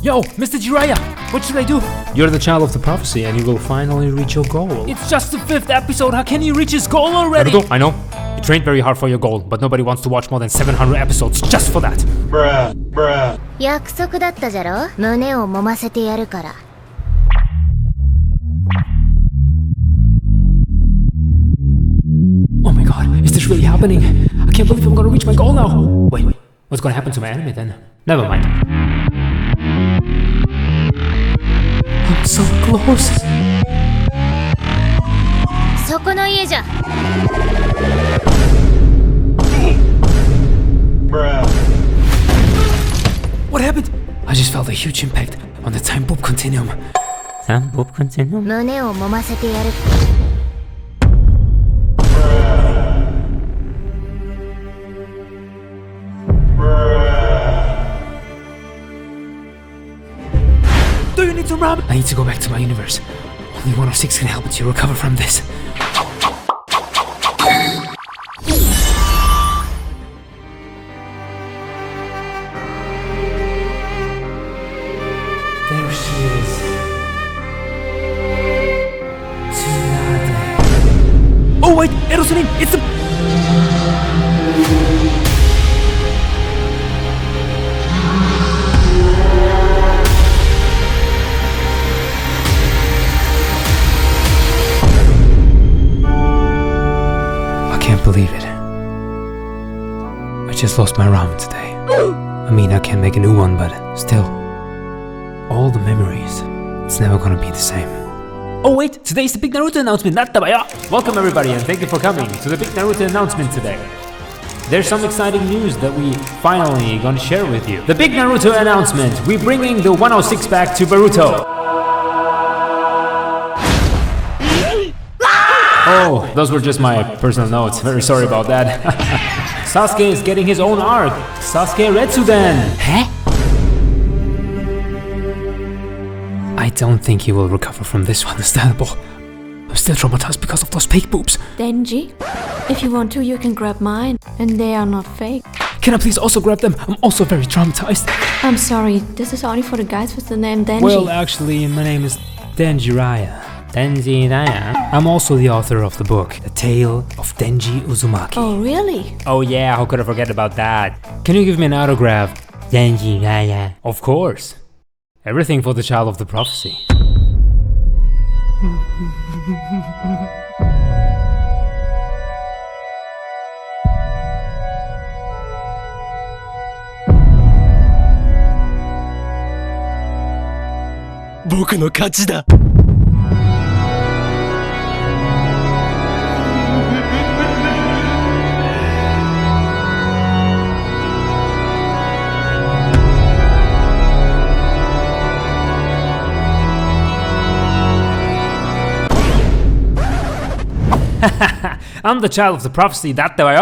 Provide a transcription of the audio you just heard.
Yo, Mr. Jiraiya, what should I do? You're the child of the prophecy and you will finally reach your goal. It's just the 5th episode, how can he reach his goal already? Ardito, I know. You trained very hard for your goal, but nobody wants to watch more than 700 episodes just for that. Bruh, bruh. 約束だったじゃろ胸を揉ませてやるから Oh my god, is this really happening? I can't believe I'm gonna reach my goal now. Wait, what's gonna happen to my anime then? Never mind. I'm so close. そこの家じゃ Bruh. What happened? I just felt a huge impact on the time boop continuum. Time boop continuum? 胸を揉ませてやる Do you need some ramen? I need to go back to my universe. Only one of 6 can help me to recover from this. There she is. Tsunade. Oh wait, Erosunin, it's a... I can't believe it. I just lost my ramen today. I mean, I can make a new one, but still. All the memories. It's never gonna be the same. Oh wait, today's the big Naruto announcement, nattabayo! Welcome everybody and thank you for coming to the big Naruto announcement today. There's some exciting news that we finally gonna share with you. The big Naruto announcement, we're bringing the 106 back to Boruto. Oh, those were just my personal notes, very sorry about that. Sasuke is getting his own arc, Sasuke Retsuden! Huh? I don't think he will recover from this one, understandable. I'm still traumatized because of those fake boobs. Denji, if you want to, you can grab mine, and they are not fake. Can I please also grab them? I'm also very traumatized. I'm sorry, this is only for the guys with the name Denji. Well, actually, my name is Denji and Jiraiya. Denji and Jiraiya? I'm also the author of the book, The Tale of Denji Uzumaki. Oh, really? Oh yeah, how could I forget about that? Can you give me an autograph? Denji and Jiraiya. Of course. Everything for the child of the prophecy. I'm the child of the prophecy, that way.